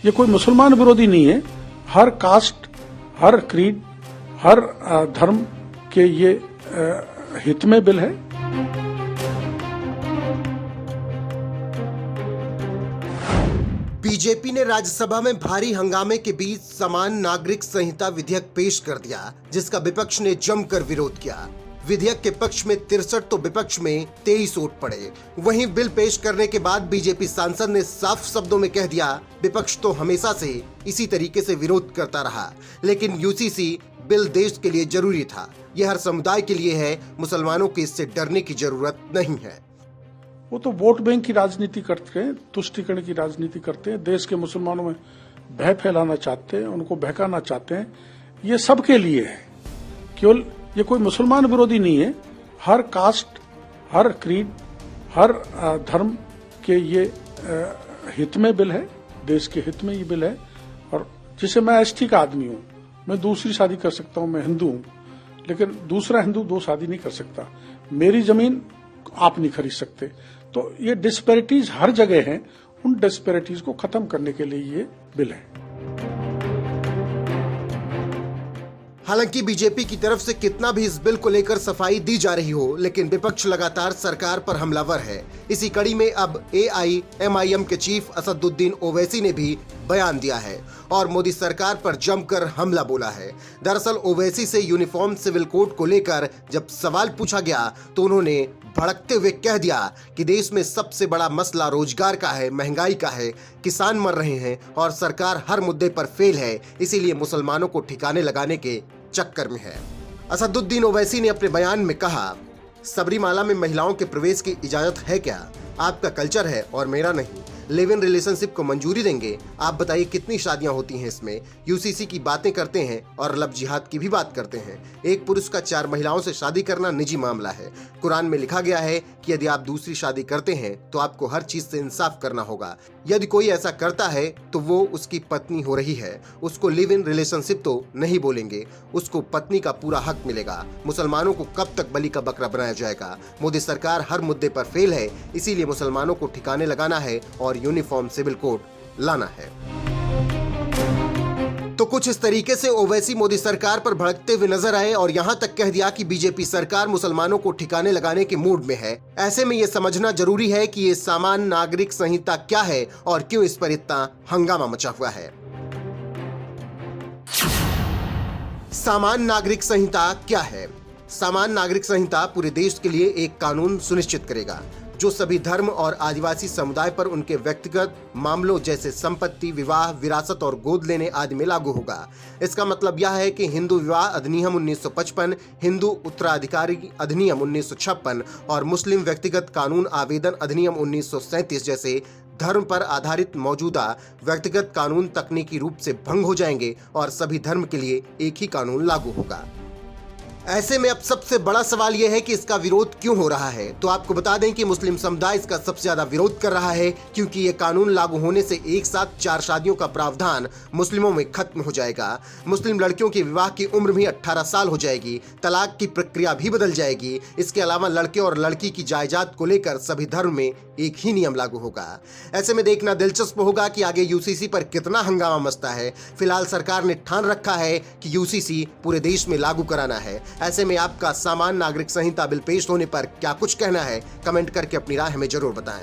ये कोई मुसलमान विरोधी नहीं है। हर कास्ट, हर क्रीड, हर धर्म के ये हित में बिल है। बीजेपी ने राज्यसभा में भारी हंगामे के बीच समान नागरिक संहिता विधेयक पेश कर दिया, जिसका विपक्ष ने जमकर विरोध किया। विधेयक के पक्ष में 63 तो विपक्ष में 23 वोट पड़े। वहीं बिल पेश करने के बाद बीजेपी सांसद ने साफ शब्दों में कह दिया, विपक्ष तो हमेशा से इसी तरीके से विरोध करता रहा, लेकिन यूसीसी बिल देश के लिए जरूरी था। यह हर समुदाय के लिए है, मुसलमानों को इससे डरने की जरूरत नहीं है। वो तो वोट बैंक की राजनीति करते हैं, तुष्टीकरण की राजनीति करते हैं, देश के मुसलमानों में भय फैलाना चाहते हैं, उनको बहकाना चाहते हैं। ये सबके लिए है, केवल ये कोई मुसलमान विरोधी नहीं है। हर कास्ट, हर क्रीड, हर धर्म के ये हित में बिल है, देश के हित में ये बिल है। और जैसे मैं एसटी का आदमी हूं, मैं दूसरी शादी कर सकता हूं, मैं हिंदू हूं, लेकिन दूसरा हिंदू दो शादी नहीं कर सकता। मेरी जमीन आप नहीं खरीद सकते। तो ये डिस्पैरिटीज हर जगह हैं, उन डिस्पैरिटीज को खत्म करने के लिए ये बिल है। हालांकि बीजेपी की तरफ से कितना भी इस बिल को लेकर सफाई दी जा रही हो, लेकिन विपक्ष लगातार सरकार पर हमलावर है। इसी कड़ी में अब AIMIM के चीफ असदुद्दीन ओवैसी ने भी बयान दिया है और मोदी सरकार पर जमकर हमला बोला है। दरअसल ओवैसी से यूनिफॉर्म सिविल कोड को लेकर जब सवाल पूछा गया तो उन्होंने भड़कते हुए कह दिया कि देश में सबसे बड़ा मसला रोजगार का है, महंगाई का है, किसान मर रहे हैं और सरकार हर मुद्दे पर फेल है, इसीलिए मुसलमानों को ठिकाने लगाने के चक्कर में है। असदुद्दीन ओवैसी ने अपने बयान में कहा, सबरीमाला में महिलाओं के प्रवेश की इजाजत है क्या? आपका कल्चर है और मेरा नहीं। लिव इन रिलेशनशिप को मंजूरी देंगे? आप बताइए कितनी शादियां होती हैं इसमें? यूसीसी की बातें करते हैं और लव जिहाद की भी बात करते हैं। एक पुरुष का 4 महिलाओं से शादी करना निजी मामला है। कुरान में लिखा गया है कि यदि आप दूसरी शादी करते हैं तो आपको हर चीज से इंसाफ करना होगा। यदि कोई ऐसा करता है तो वो उसकी पत्नी हो रही है, उसको लिव इन रिलेशनशिप तो नहीं बोलेंगे, उसको पत्नी का पूरा हक मिलेगा। मुसलमानों को कब तक बलि का बकरा बनाया जाएगा? मोदी सरकार हर मुद्दे पर फेल है, इसीलिए मुसलमानों को ठिकाने लगाना है और यूनिफॉर्म सिविल कोड लाना है। तो कुछ इस तरीके से ओवैसी मोदी सरकार पर भड़कते हुए नजर आए और यहां तक कह दिया कि बीजेपी सरकार मुसलमानों को ठिकाने लगाने के मूड में है। ऐसे में यह समझना जरूरी है कि ये सामान्य नागरिक संहिता क्या है और क्यों इस पर इतना हंगामा मचा हुआ है। सामान्य नागरिक संहिता क्या है? सामान्य नागरिक संहिता पूरे देश के लिए एक कानून सुनिश्चित करेगा जो सभी धर्म और आदिवासी समुदाय पर उनके व्यक्तिगत मामलों जैसे संपत्ति, विवाह, विरासत और गोद लेने आदि में लागू होगा। इसका मतलब यह है कि हिंदू विवाह अधिनियम 1955, हिंदू उत्तराधिकारी अधिनियम 1956 और मुस्लिम व्यक्तिगत कानून आवेदन अधिनियम 1937 जैसे धर्म पर आधारित मौजूदा व्यक्तिगत कानून तकनीकी रूप से भंग हो जाएंगे और सभी धर्म के लिए एक ही कानून लागू होगा। ऐसे में अब सबसे बड़ा सवाल यह है कि इसका विरोध क्यों हो रहा है। तो आपको बता दें कि मुस्लिम समुदाय इसका सबसे ज्यादा विरोध कर रहा है, क्योंकि ये कानून लागू होने से एक साथ 4 शादियों का प्रावधान मुस्लिमों में खत्म हो जाएगा। मुस्लिम लड़कियों की विवाह की उम्र भी 18 साल हो जाएगी। तलाक की प्रक्रिया भी बदल जाएगी। इसके अलावा लड़के और लड़की की जायदाद को लेकर सभी धर्म में एक ही नियम लागू होगा। ऐसे में देखना दिलचस्प होगा कि आगे यूसीसी पर कितना हंगामा मचता है। फिलहाल सरकार ने ठान रखा है कि यूसीसी पूरे देश में लागू कराना है। ऐसे में आपका सामान्य नागरिक संहिता बिल पेश होने पर क्या कुछ कहना है? कमेंट करके अपनी राय हमें जरूर बताएं।